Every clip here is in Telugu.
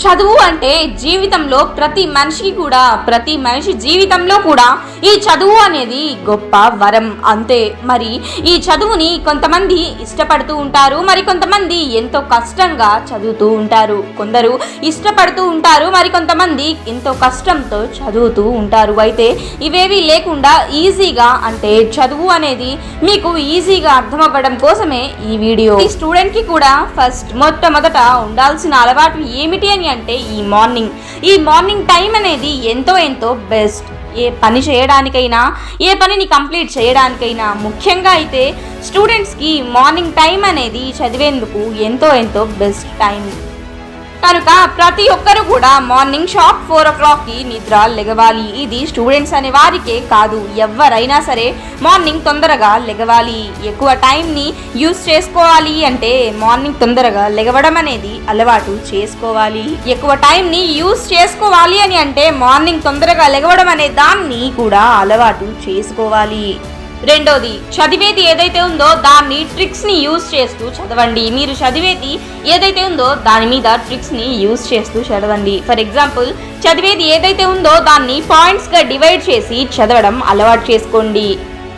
చదువు అంటే జీవితంలో ప్రతి మనిషి జీవితంలో కూడా ఈ చదువు అనేది గొప్ప వరం అంతే. మరి ఈ చదువుని కొంతమంది ఇష్టపడుతూ ఉంటారు, మరి కొంతమంది ఎంతో కష్టంగా చదువుతూ ఉంటారు. కొందరు ఇష్టపడుతూ ఉంటారు, మరి కొంతమంది ఎంతో కష్టంతో చదువుతూ ఉంటారు. అయితే ఇవేవి లేకుండా ఈజీగా, అంటే చదువు అనేది మీకు ఈజీగా అర్థం అవ్వడం కోసమే ఈ వీడియో. ఈ స్టూడెంట్ కి కూడా మొట్టమొదట ఉండాల్సిన అలవాటు ఏమిటి అని అంటే ఈ మార్నింగ్ టైం అనేది ఎంతో బెస్ట్. ఏ పని చేయడానికైనా, ఏ పనిని కంప్లీట్ చేయడానికైనా, ముఖ్యంగా అయితే స్టూడెంట్స్కి మార్నింగ్ టైం అనేది చదివేందుకు ఎంతో బెస్ట్ టైం. కనుక ప్రతి ఒక్కరు కూడా మార్నింగ్ షార్ప్ 4 o'clockకి నిద్ర లెగవాలి. ఇది స్టూడెంట్స్ అనే వారికే కాదు, ఎవరైనా సరే మార్నింగ్ తొందరగా లెగవాలి. ఎక్కువ టైంని యూజ్ చేసుకోవాలి అంటే మార్నింగ్ తొందరగా లెగవడం అనేది అలవాటు చేసుకోవాలి. ఎక్కువ టైంని యూజ్ చేసుకోవాలి అని అంటే మార్నింగ్ తొందరగా లెగవడం అనే దాన్ని కూడా అలవాటు చేసుకోవాలి. రెండోది, చదివేది ఏదైతే ఉందో దాన్ని ట్రిక్స్ని యూజ్ చేస్తూ చదవండి. మీరు చదివేది ఏదైతే ఉందో దాని మీద ట్రిక్స్ని యూజ్ చేస్తూ చదవండి. ఫర్ ఎగ్జాంపుల్, చదివేది ఏదైతే ఉందో దాన్ని పాయింట్స్గా డివైడ్ చేసి చదవడం అలవాటు చేసుకోండి.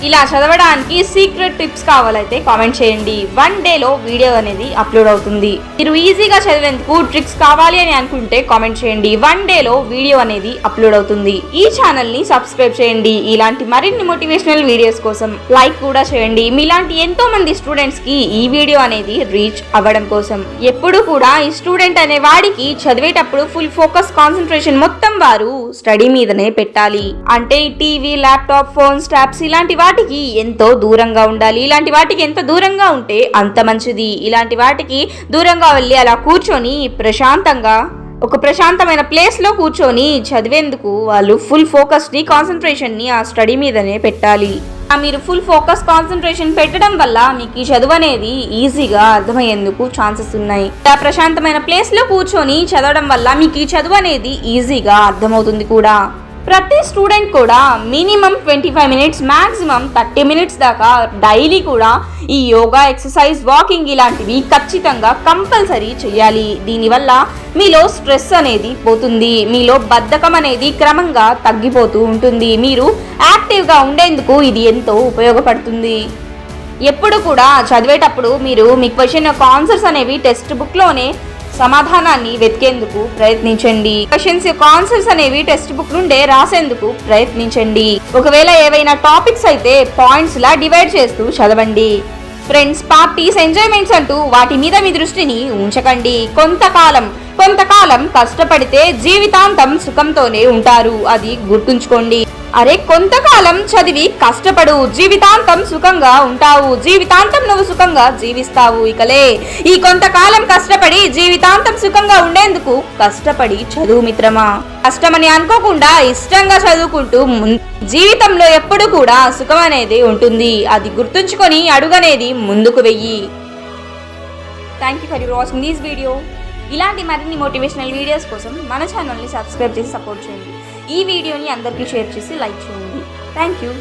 ఇలా చదవడానికి సీక్రెట్ టిప్స్ కావాలైతే కామెంట్ చేయండి. 1 డేలో వీడియో అనేది అప్లోడ్ అవుతుంది. మీరు ఈజీగా చదివేందుకు ట్రిక్స్ కావాలి అని అనుకుంటే కామెంట్ చేయండి. 1 డేలో వీడియో అనేది అప్లోడ్ అవుతుంది. ఈ ఛానల్ని సబ్స్క్రైబ్ చేయండి. ఇలాంటి మరిన్ని మోటివేషనల్ వీడియోస్ కోసం లైక్ కూడా చేయండి. మీలాంటి ఎంతో మంది స్టూడెంట్స్కి ఈ వీడియో అనేది రీచ్ అవ్వడం కోసం. ఎప్పుడు కూడా ఈ స్టూడెంట్ అనే వాడికి చదివేటప్పుడు ఫుల్ ఫోకస్, కాన్సన్ట్రేషన్ మొత్తం వారు స్టడీ మీదనే పెట్టాలి. అంటే టీవీ, ల్యాప్టాప్, ఫోన్స్, ట్యాబ్స్ ఇలాంటి వాటికి ఎంతో దూరంగా ఉండాలి. ఇలాంటి వాటికి ఎంత దూరంగా ఉంటే అంత మంచిది. ఇలాంటి వాటికి దూరంగా వెళ్ళి అలా కూర్చొని ప్రశాంతంగా ఒక ప్రశాంతమైన ప్లేస్లో కూర్చొని చదివేందుకు వాళ్ళు ఫుల్ ఫోకస్ని, కాన్సన్ట్రేషన్ని ఆ స్టడీ మీదనే పెట్టాలి. మీరు ఫుల్ ఫోకస్, కాన్సన్ట్రేషన్ పెట్టడం వల్ల మీకు ఈ చదువు అనేది ఈజీగా అర్థమయ్యేందుకు ఛాన్సెస్ ఉన్నాయి. ఆ ప్రశాంతమైన ప్లేస్లో కూర్చొని చదవడం వల్ల మీకు ఈ చదువు అనేది ఈజీగా అర్థమవుతుంది కూడా. ప్రతి స్టూడెంట్ కూడా మినిమం 25 మినిట్స్, మ్యాక్సిమం 30 మినిట్స్ దాకా డైలీ కూడా ఈ యోగా, ఎక్సర్సైజ్, వాకింగ్ ఇలాంటివి ఖచ్చితంగా కంపల్సరీ చేయాలి. దీనివల్ల మీలో స్ట్రెస్ అనేది పోతుంది, మీలో బద్ధకం అనేది క్రమంగా తగ్గిపోతూ ఉంటుంది. మీరు యాక్టివ్గా ఉండేందుకు ఇది ఎంతో ఉపయోగపడుతుంది. ఎప్పుడు కూడా చదివేటప్పుడు మీరు మీ క్వశ్చన్ యొక్క ఆన్సర్స్ అనేవి టెక్స్ట్ బుక్లోనే సమాధానాన్ని వెతికేందుకు ప్రయత్నించండి. క్వశ్చన్స్ యొక్క ఆన్సర్స్ అనేవి టెక్స్ట్ బుక్ నుండే రాసేందుకు ప్రయత్నించండి. ఒకవేళ ఏవైనా టాపిక్స్ అయితే పాయింట్స్ లా డివైడ్ చేస్తూ చదవండి. ఫ్రెండ్స్, పార్టీస్, ఎంజాయ్మెంట్స్ అంటూ వాటి మీద మీ దృష్టిని ఉంచకండి. కొంతకాలం కష్టపడితే జీవితాంతం సుఖంతోనే ఉంటారు, అది గుర్తుంచుకోండి. అరే, కొంతకాలం చదివి కష్టపడు, జీవితాంతం సుఖంగా ఉంటావు, జీవితాంతం నువ్వు సుఖంగా జీవిస్తావు. ఇకలే ఈ కొంతకాలం కష్టపడి జీవితాంతం సుఖంగా ఉండేందుకు కష్టపడి చదువు మిత్రమా. కష్టమని అనుకోకుండా ఇష్టంగా చదువుకుంటూ జీవితంలో ఎప్పుడు కూడా సుఖం అనేది ఉంటుంది, అది గుర్తుంచుకొని అడుగనేది ముందుకు వెయ్యి. Thank you for watching this video. ఇలాంటి మరిన్ని మోటివేషనల్ వీడియోస్ కోసం మన ఛానల్ని సబ్స్క్రైబ్ చేసి సపోర్ట్ చేయండి. ఈ వీడియోని అందరికీ షేర్ చేసి లైక్ చేయండి. Thank you.